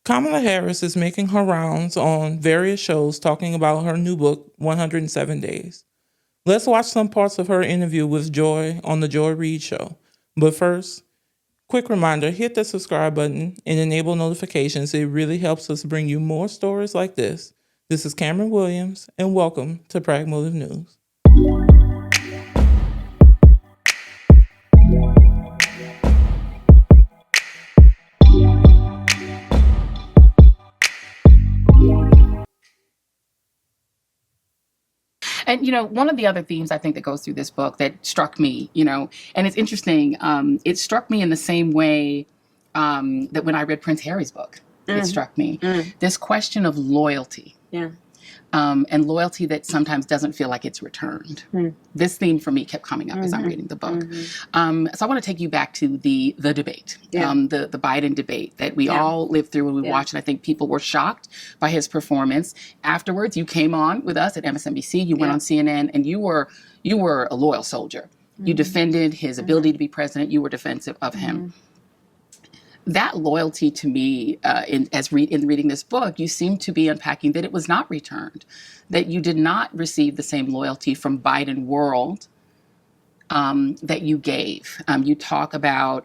Kamala Harris is making her rounds on various shows talking about her new book, 107 Days. Let's watch some parts of her interview with Joy on The Joy Reid Show. But first, quick reminder, hit the subscribe button and enable notifications. It really helps us bring you more stories like this. This is Kameron Williams, and welcome to Pragmotiv News. And, one of the other themes I think that goes through this book that struck me, and it's interesting, it struck me in the same way that when I read Prince Harry's book, it struck me. This question of loyalty. Yeah. And loyalty that sometimes doesn't feel like it's returned. This theme for me kept coming up as I'm reading the book. So I want to take you back to the debate, the Biden debate that we all lived through and we watched. And I think people were shocked by his performance. Afterwards, you came on with us at MSNBC. You went on CNN, and you were a loyal soldier. You defended his ability to be president. You were defensive of him. That loyalty to me, in reading this book, you seem to be unpacking that it was not returned, that you did not receive the same loyalty from Biden world that you gave. You talk about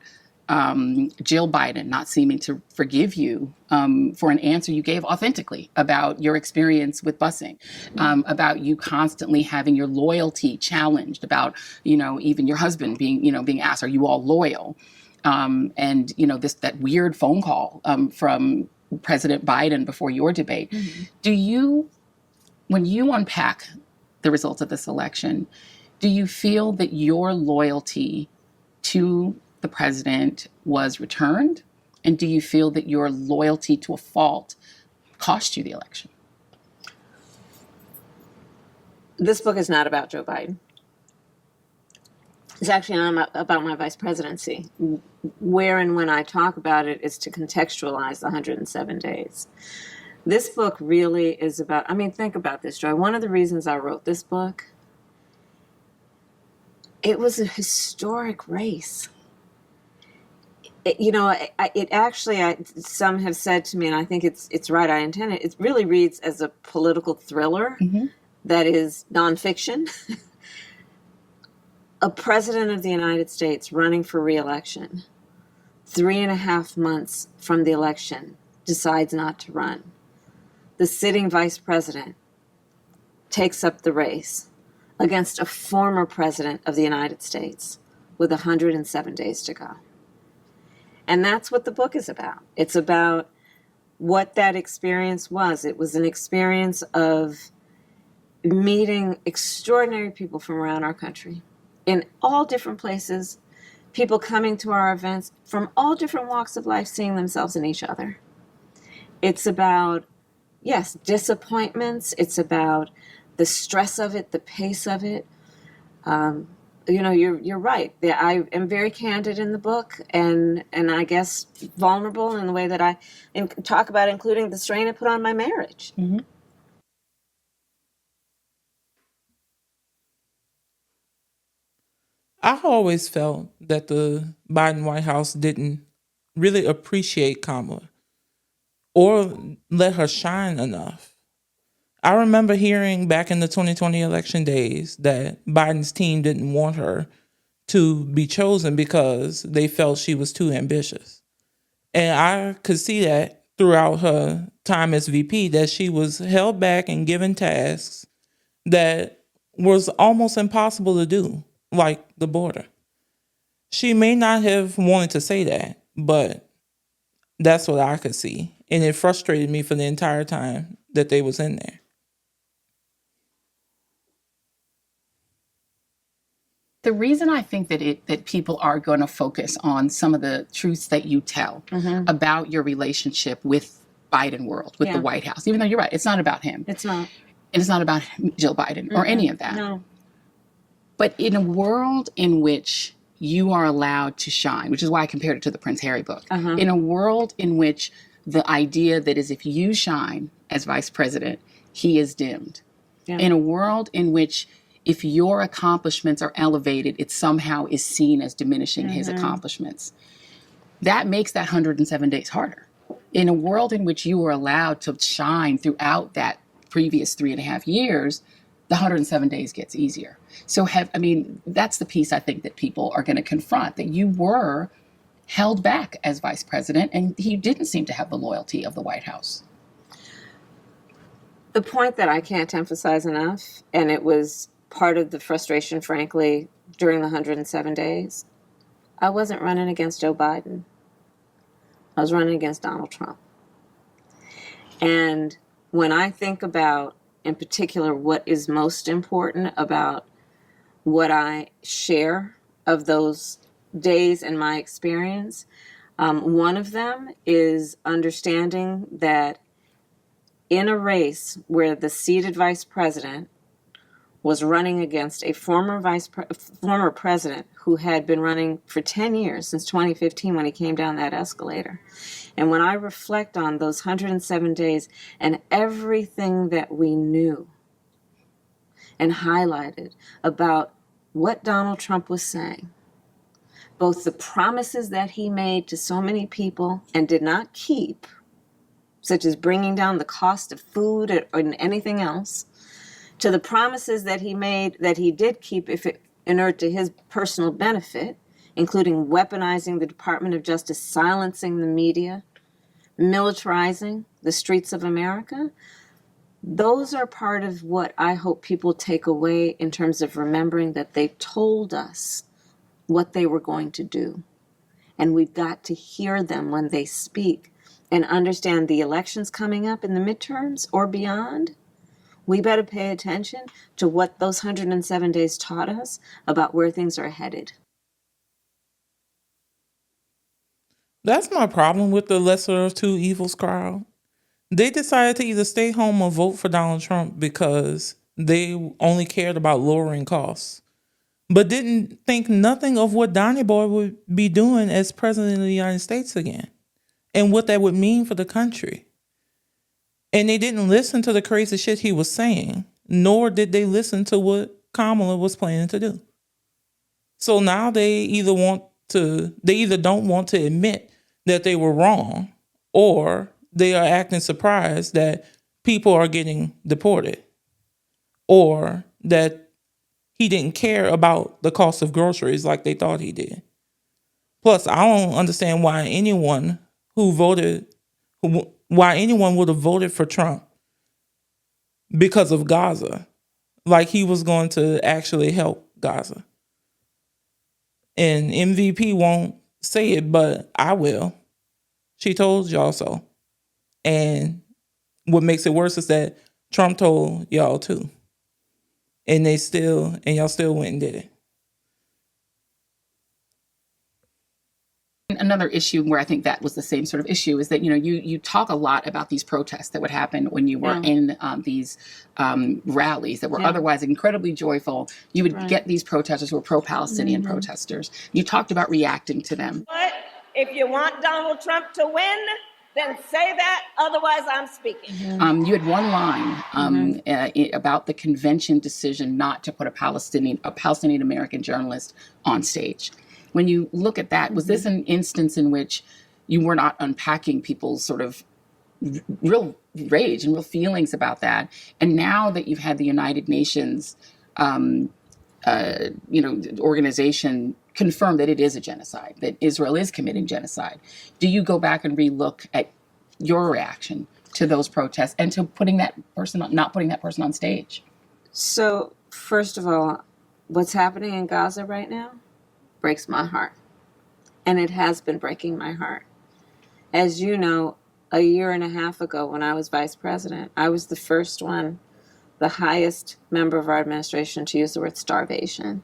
Jill Biden not seeming to forgive you for an answer you gave authentically about your experience with busing, about you constantly having your loyalty challenged, about even your husband being asked, "Are you all loyal?" And that weird phone call from President Biden before your debate. When you unpack the results of this election, do you feel that your loyalty to the president was returned? And do you feel that your loyalty to a fault cost you the election? This book is not about Joe Biden. It's actually not about my vice presidency. Where and when I talk about it is to contextualize the 107 days. This book really is about, think about this, Joy. One of the reasons I wrote this book, it was a historic race. Some have said to me, and I think it's right, I intend it, it really reads as a political thriller that is nonfiction. A president of the United States running for re-election, 3.5 months from the election, decides not to run. The sitting vice president takes up the race against a former president of the United States with 107 days to go. And that's what the book is about. It's about what that experience was. It was an experience of meeting extraordinary people from around our country, in all different places, people coming to our events from all different walks of life, seeing themselves in each other. It's about, yes, disappointments. It's about the stress of it, the pace of it. You're right. I am very candid in the book, and I guess vulnerable in the way that I talk about, including the strain it put on my marriage. I always felt that the Biden White House didn't really appreciate Kamala or let her shine enough. I remember hearing back in the 2020 election days that Biden's team didn't want her to be chosen because they felt she was too ambitious. And I could see that throughout her time as VP, that she was held back and given tasks that was almost impossible to do, like the border. She may not have wanted to say that, but that's what I could see. And it frustrated me for the entire time that they was in there. The reason I think that people are going to focus on some of the truths that you tell about your relationship with Biden world, with the White House, even though you're right, it's not about him. It's not. And it's not about Jill Biden or any of that. No. But in a world in which you are allowed to shine, which is why I compared it to the Prince Harry book, in a world in which the idea that is if you shine as vice president, he is dimmed. In a world in which if your accomplishments are elevated, it somehow is seen as diminishing his accomplishments. That makes that 107 days harder. In a world in which you were allowed to shine throughout that previous 3.5 years, the 107 days gets easier. So that's the piece I think that people are going to confront, that you were held back as vice president and he didn't seem to have the loyalty of the White House. The point that I can't emphasize enough, and it was part of the frustration, frankly, during the 107 days, I wasn't running against Joe Biden. I was running against Donald Trump. And when I think about, in particular, what is most important about what I share of those days and my experience, one of them is understanding that in a race where the seated vice president was running against a former president who had been running for 10 years, since 2015 when he came down that escalator. And when I reflect on those 107 days and everything that we knew and highlighted about what Donald Trump was saying, both the promises that he made to so many people and did not keep, such as bringing down the cost of food or anything else, to the promises that he made that he did keep if it inured to his personal benefit, including weaponizing the Department of Justice, silencing the media, militarizing the streets of America. Those are part of what I hope people take away in terms of remembering that they told us what they were going to do. And we've got to hear them when they speak and understand the elections coming up in the midterms or beyond. We better pay attention to what those 107 days taught us about where things are headed. That's my problem with the lesser of two evils crowd. They decided to either stay home or vote for Donald Trump because they only cared about lowering costs, but didn't think nothing of what Donnie Boy would be doing as president of the United States again and what that would mean for the country. And they didn't listen to the crazy shit he was saying, nor did they listen to what Kamala was planning to do. So now they either don't want to admit that they were wrong, or they are acting surprised that people are getting deported, or that he didn't care about the cost of groceries like they thought he did. Plus, I don't understand why anyone would have voted for Trump because of Gaza, like he was going to actually help Gaza. And MVP won't say it, but I will. She told y'all so. And what makes it worse is that Trump told y'all too. And y'all still went and did it. Another issue where I think that was the same sort of issue is that, you talk a lot about these protests that would happen when you were in these rallies that were otherwise incredibly joyful. You would get these protesters who were pro-Palestinian protesters. You talked about reacting to them. But if you want Donald Trump to win, then say that, otherwise I'm speaking. You had one line about the convention decision not to put a Palestinian American journalist on stage. When you look at that, was this an instance in which you were not unpacking people's sort of real rage and real feelings about that? And now that you've had the United Nations, organization confirm that it is a genocide, that Israel is committing genocide, do you go back and relook at your reaction to those protests and to not putting that person on stage? So, first of all, what's happening in Gaza right now breaks my heart. And it has been breaking my heart. As you know, a year and a half ago when I was vice president, I was the first one, the highest member of our administration to use the word starvation.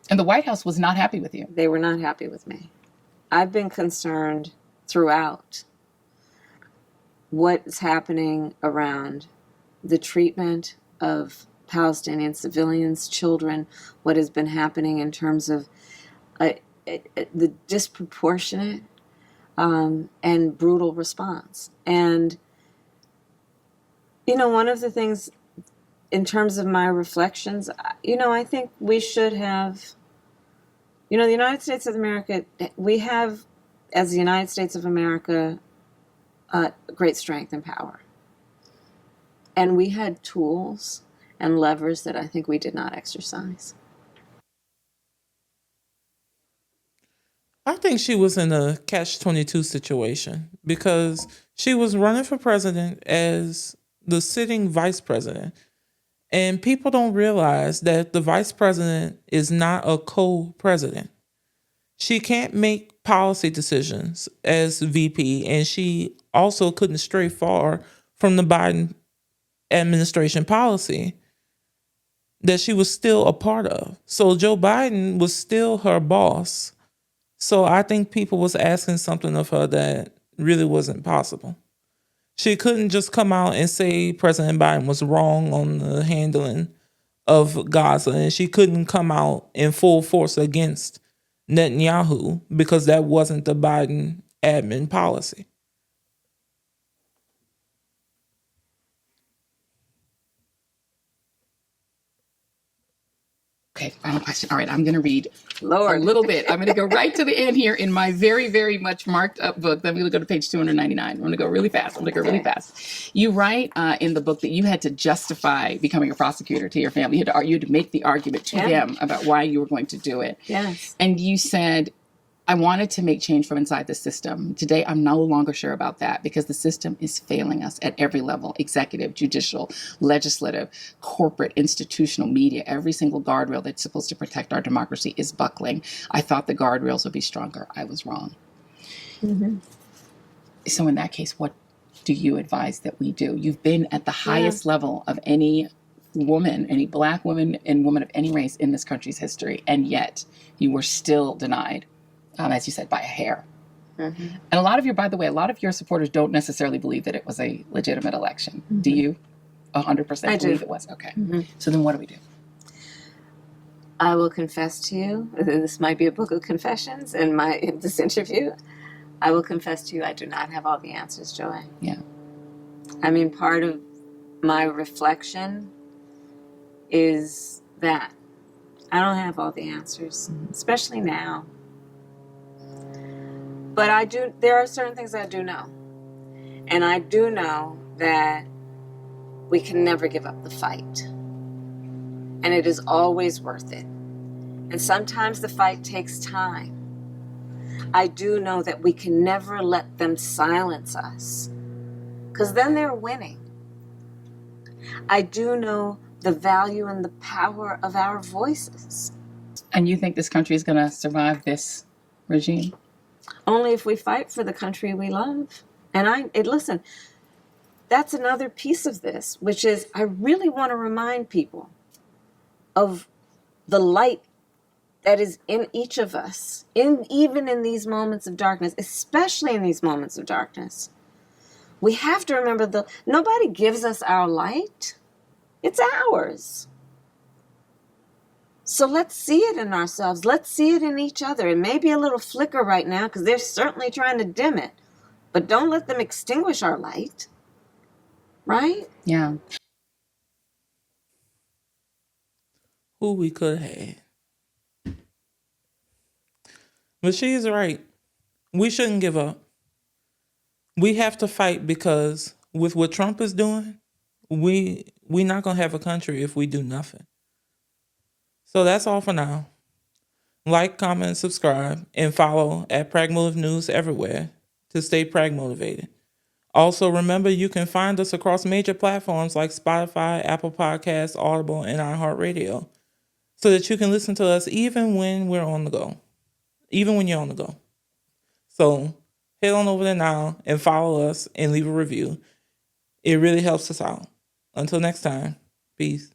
And the White House was not happy with you. They were not happy with me. I've been concerned throughout what is happening around the treatment of Palestinian civilians, children, what has been happening in terms of the disproportionate and brutal response. And, one of the things in terms of my reflections, I think we should have, the United States of America, we have, as the United States of America, great strength and power. And we had tools and levers that I think we did not exercise. I think she was in a catch-22 situation because she was running for president as the sitting vice president. And people don't realize that the vice president is not a co-president. She can't make policy decisions as VP, and she also couldn't stray far from the Biden administration policy that she was still a part of. So Joe Biden was still her boss. So I think people was asking something of her that really wasn't possible. She couldn't just come out and say President Biden was wrong on the handling of Gaza, and she couldn't come out in full force against Netanyahu because that wasn't the Biden admin policy. Okay, final question. All right, I'm going to read Lord. a little bit. I'm going to go right to the end here in my very, very much marked up book. Then I'm going to go to page 299. I'm going to go really fast. You write in the book that you had to justify becoming a prosecutor to your family. You had to make the argument to them about why you were going to do it. Yes. And you said, I wanted to make change from inside the system. Today, I'm no longer sure about that because the system is failing us at every level: executive, judicial, legislative, corporate, institutional, media. Every single guardrail that's supposed to protect our democracy is buckling. I thought the guardrails would be stronger. I was wrong. Mm-hmm. So in that case, what do you advise that we do? You've been at the highest level of any woman, any Black woman and woman of any race in this country's history, and yet you were still denied. As you said, by a hair. Mm-hmm. And a lot of your supporters don't necessarily believe that it was a legitimate election. Mm-hmm. Do you 100% believe it was? Okay. Mm-hmm. So then what do we do? I will confess to you, this might be a book of confessions in this interview. I will confess to you, I do not have all the answers, Joy. Yeah. I mean, part of my reflection is that I don't have all the answers, especially now. But there are certain things I do know. And I do know that we can never give up the fight. And it is always worth it. And sometimes the fight takes time. I do know that we can never let them silence us, because then they're winning. I do know the value and the power of our voices. And you think this country is going to survive this regime? Only if we fight for the country we love. And listen, that's another piece of this, which is I really want to remind people of the light that is in each of us, even in these moments of darkness, especially in these moments of darkness. We have to remember nobody gives us our light. It's ours. So let's see it in ourselves. Let's see it in each other. It may be a little flicker right now because they're certainly trying to dim it. But don't let them extinguish our light. Right? Yeah. Who we could have had. But she is right. We shouldn't give up. We have to fight because with what Trump is doing, we're not going to have a country if we do nothing. So that's all for now. Like, comment, subscribe, and follow at Pragmotiv News everywhere to stay pragmotivated. Also, remember you can find us across major platforms like Spotify, Apple Podcasts, Audible, and iHeartRadio, so that you can listen to us even when we're on the go, even when you're on the go. So head on over there now and follow us and leave a review. It really helps us out. Until next time, peace.